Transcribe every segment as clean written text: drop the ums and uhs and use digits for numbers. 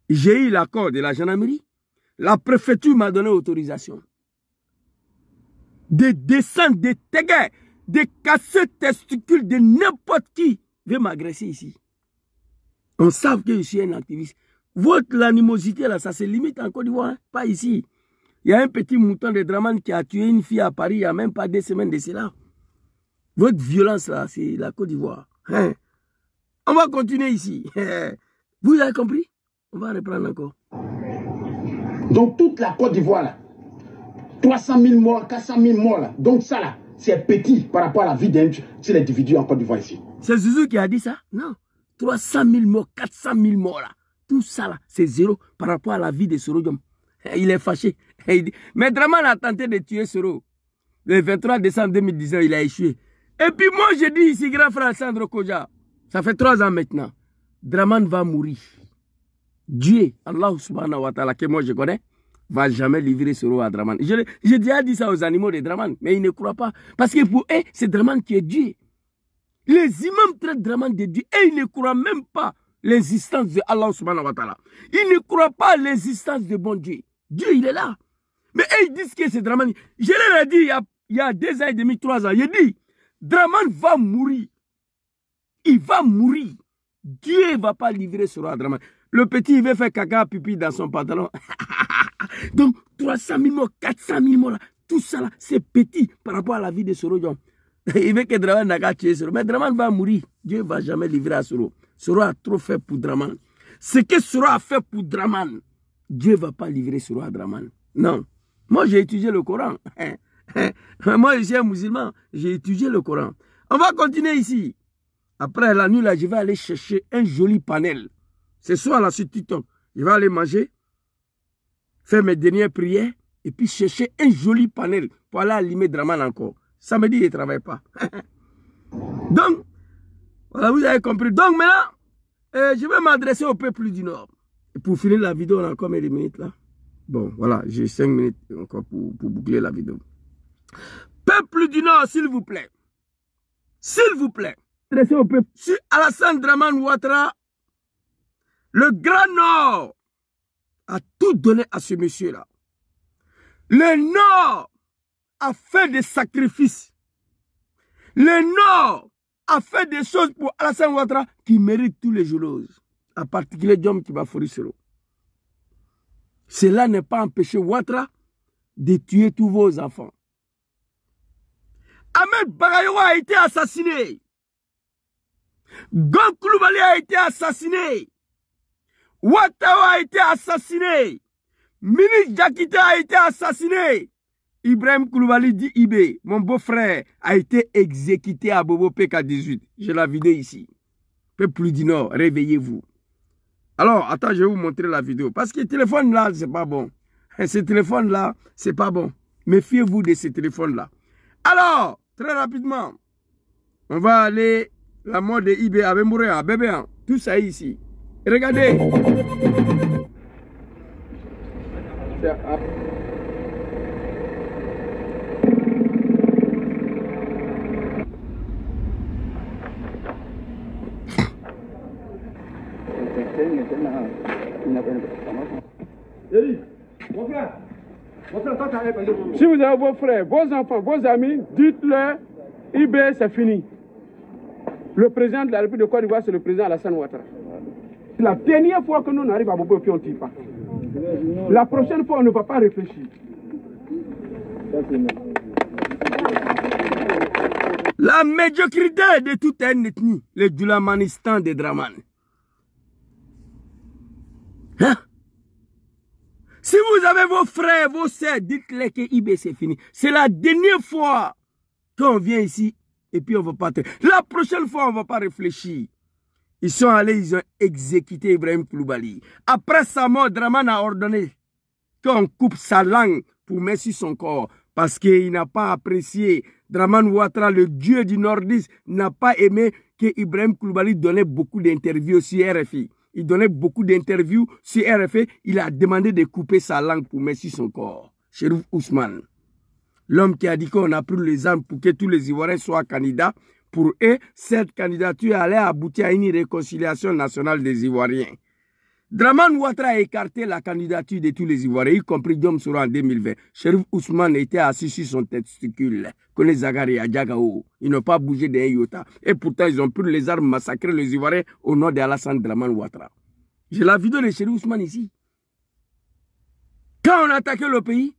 J'ai eu l'accord de la gendarmerie. La préfecture m'a donné autorisation de descendre, de téguer, de casser testicules de n'importe qui veut m'agresser ici. On sait que je suis un activiste. Votre animosité là, ça se limite en Côte d'Ivoire, hein? Pas ici. Il y a un petit mouton de Dramane qui a tué une fille à Paris il n'y a même pas 2 semaines de cela. Votre violence là, c'est la Côte d'Ivoire. Hein? On va continuer ici. Vous avez compris? On va reprendre encore. Donc toute la Côte d'Ivoire là, 300 000 morts, 400 000 morts là. Donc ça là, c'est petit par rapport à la vie d'un individu en Côte d'Ivoire ici. C'est Zouzou qui a dit ça? Non. 300 000 morts, 400 000 morts là. Tout ça là, c'est zéro par rapport à la vie de Soro Diom. Il est fâché. Il dit, mais Dramane a tenté de tuer Soro. Le 23 décembre 2019, il a échoué. Et puis moi, je dis ici, grand frère Sandro Kodja, ça fait 3 ans maintenant, Dramane va mourir. Dieu, Allah subhanahu wa ta'ala, que moi je connais, va jamais livrer Soro à Dramane. J'ai déjà dit ça aux animaux de Dramane, mais ils ne croient pas. Parce que pour eux, c'est Dramane qui est Dieu. Les imams traitent Dramane de Dieu et ils ne croient même pas l'existence de Allah subhanahu wa ta'ala. Ils ne croient pas l'existence de bon Dieu. Dieu, il est là. Mais eux, ils disent que c'est Dramane. Je leur ai dit il y a 2 ans et demi, 3 ans, j'ai dit, Dramane va mourir. Il va mourir. Dieu ne va pas livrer ce roi Dramane. Le petit, il veut faire caca, pipi dans son pantalon. Donc, 300 000 morts, 400 000 morts, là, tout ça, là, c'est petit par rapport à la vie de Soro Diom. Il veut que Dramane n'a qu'à tuer Soro. Mais Dramane va mourir. Dieu ne va jamais livrer à Soro. Soro a trop fait pour Dramane. Ce que Soro a fait pour Dramane, Dieu ne va pas livrer Soro à Dramane. Non. Moi, j'ai étudié le Coran. Moi, je suis un musulman. J'ai étudié le Coran. On va continuer ici. Après la nuit, là, je vais aller chercher un joli panel. Ce soir, là, sur TikTok, je vais aller manger, faire mes dernières prières, et puis chercher un joli panel pour aller allumer Dramane encore. Samedi, il ne travaille pas. Donc, voilà, vous avez compris. Donc, maintenant, je vais m'adresser au peuple du Nord. Et pour finir la vidéo, on a combien de minutes, là? Bon, voilà, j'ai 5 minutes encore pour boucler la vidéo. Peuple du Nord, s'il vous plaît. S'il vous plaît. Adresser au peuple. Si Alassane Dramane Ouattara, le Grand Nord, a tout donné à ce monsieur-là. Le Nord a fait des sacrifices. Le Nord a fait des choses pour Alassane Ouattara qui méritent tous les jours. En particulier Diom Kibafori Soro. Cela n'est pas empêché Ouattara de tuer tous vos enfants. Ahmed Bagayogo a été assassiné. Gon Coulibaly a été assassiné. Ouattara a été assassiné. Ministre Diakité a été assassiné. Ibrahim Coulibaly dit Ibé, mon beau-frère, a été exécuté à Bobo PK18. J'ai la vidéo ici. Peuple du Nord, réveillez-vous. Alors, attends, je vais vous montrer la vidéo. Parce que le téléphone là, c'est pas bon. Ce téléphone là, c'est pas bon. Méfiez-vous de ce téléphone là. Alors, très rapidement, on va aller la mort de Ibé avec Mouréa, bébé, tout ça ici. Regardez. Si vous avez vos frères, vos enfants, vos amis, dites-leur, IB c'est fini. Le président de la République de Côte d'Ivoire, c'est le président Alassane Ouattara. C'est la dernière fois que nous on arrive à Bobo et puis on ne tire pas. La prochaine fois, on ne va pas réfléchir. La médiocrité de toute une ethnie, le Djoulamanistan de Dramane. Hein? Si vous avez vos frères, vos sœurs, dites-les que IB c'est fini. C'est la dernière fois qu'on vient ici et puis on va partir. La prochaine fois, on ne va pas réfléchir. Ils sont allés, ils ont exécuté Ibrahim Coulibaly. Après sa mort, Dramane a ordonné qu'on coupe sa langue pour mettre sur son corps. Parce qu'il n'a pas apprécié. Dramane Ouattara, le dieu du nordiste, n'a pas aimé que Ibrahim Coulibaly donnait beaucoup d'interviews sur RFI. Il donnait beaucoup d'interviews sur RFI. Il a demandé de couper sa langue pour mettre sur son corps. Chérif Ousmane. L'homme qui a dit qu'on a pris les armes pour que tous les Ivoiriens soient candidats. Pour eux, cette candidature allait aboutir à une réconciliation nationale des Ivoiriens. Dramane Ouattara a écarté la candidature de tous les Ivoiriens, y compris Diom Soro en 2020. Chérif Ousmane était assis sur son testicule. Connaît Zagari à Diagao. Ils n'ont pas bougé d'un iota. Et pourtant, ils ont pris les armes, massacré les Ivoiriens au nom d'Alassane Dramane Ouattara. J'ai la vidéo de Chérif Ousmane ici. Quand on a attaqué le pays,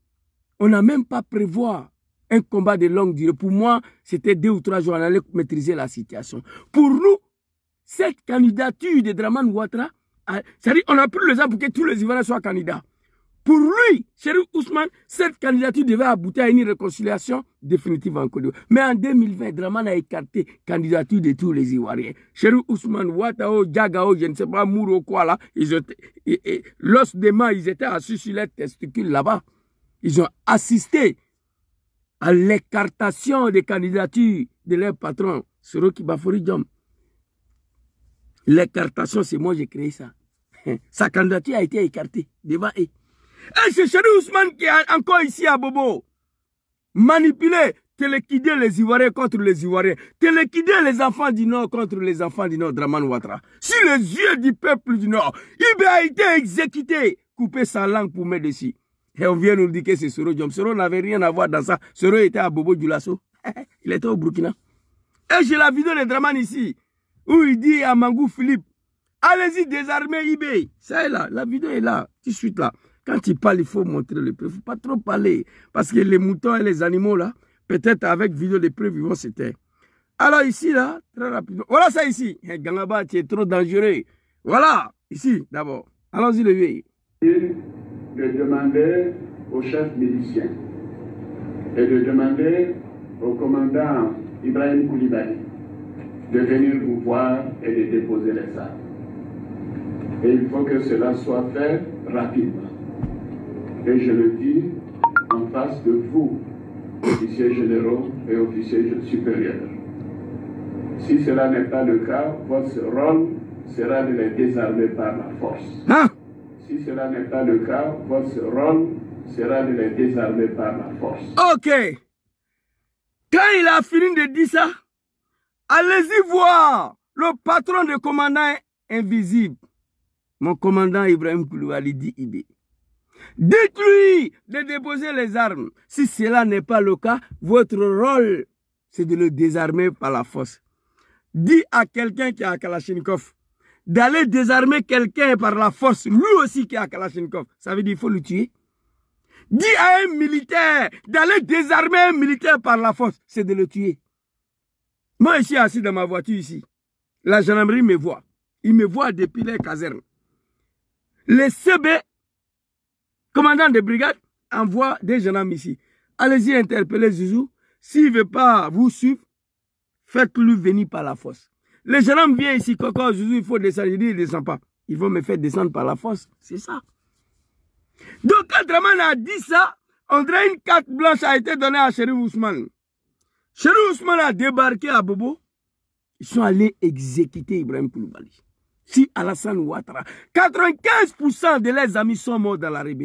on n'a même pas prévu un combat de longue durée. Pour moi, c'était 2 ou 3 jours, on allait maîtriser la situation. Pour nous, cette candidature de Dramane Ouattara, c'est-à-dire on a pris les armes pour que tous les Ivoiriens soient candidats. Pour lui, Chérif Ousmane, cette candidature devait aboutir à une réconciliation définitive en Côte d'Ivoire. Mais en 2020, Dramane a écarté la candidature de tous les Ivoiriens. Chérif Ousmane, Ouattao, Diagao, je ne sais pas, Mouro, quoi là, l'os des mains, ils étaient assis sur les testicules là-bas. Ils ont assisté à l'écartation des candidatures de leur patron, Soro Kibafori Diom. L'écartation, c'est moi qui ai créé ça. Sa candidature a été écartée devant eux. Et c'est Chérif Ousmane qui est encore ici à Bobo. Manipuler, téléquider les Ivoiriens contre les Ivoiriens. Téléquider les enfants du Nord contre les enfants du Nord, Dramane Ouattara. Sur les yeux du peuple du Nord, il a été exécuté, couper sa langue pour mettre dessus. Et on vient nous dire que c'est Soro Diom. Soro n'avait rien à voir dans ça. Soro était à Bobo Dioulasso. Il était au Burkina. Et j'ai la vidéo de Dramane ici, où il dit à Mangou Philippe, allez-y, désarmez eBay. Ça est là, la vidéo est là, tout de suite là. Quand il parle, il faut montrer les preuves. Il ne faut pas trop parler. Parce que les moutons et les animaux là, peut-être avec vidéo les preuves, ils vont se taire. Alors ici là, très rapidement. Voilà ça ici. Gangaba, tu es trop dangereux. Voilà, ici d'abord. Allons-y le vieil. De demander au chef milicien et de demander au commandant Ibrahim Koulibaly de venir vous voir et de déposer les armes. Et il faut que cela soit fait rapidement. Et je le dis en face de vous, officiers généraux et officiers supérieurs. Si cela n'est pas le cas, votre rôle sera de les désarmer par la force. Hein? Si cela n'est pas le cas, votre rôle sera de les désarmer par la force. Ok. Quand il a fini de dire ça, allez-y voir le patron de commandant invisible. Mon commandant Ibrahim Koulibaly dit IB. Dites-lui de déposer les armes. Si cela n'est pas le cas, votre rôle, c'est de le désarmer par la force. Dis à quelqu'un qui a Kalachnikov d'aller désarmer quelqu'un par la force, lui aussi qui a Kalachnikov. Ça veut dire qu'il faut le tuer. Dis à un militaire d'aller désarmer un militaire par la force, c'est de le tuer. Moi, je suis assis dans ma voiture ici. La gendarmerie me voit. Il me voit depuis les casernes. Les CB, commandant de brigade, envoie des gendarmes ici. Allez-y interpeller Zouzou. S'il ne veut pas vous suivre, faites-le venir par la force. Les gendarmes viennent ici, Coco, Zouzou, il faut descendre. Il dit, il ne descend pas. Ils vont me faire descendre par la force. C'est ça. Donc, quand Dramane a dit ça, on dirait une carte blanche a été donnée à Chérif Ousmane. Chérif Ousmane a débarqué à Bobo. Ils sont allés exécuter Ibrahim Koulibaly. Si Alassane Ouattara, 95% de leurs amis sont morts dans la rébellion.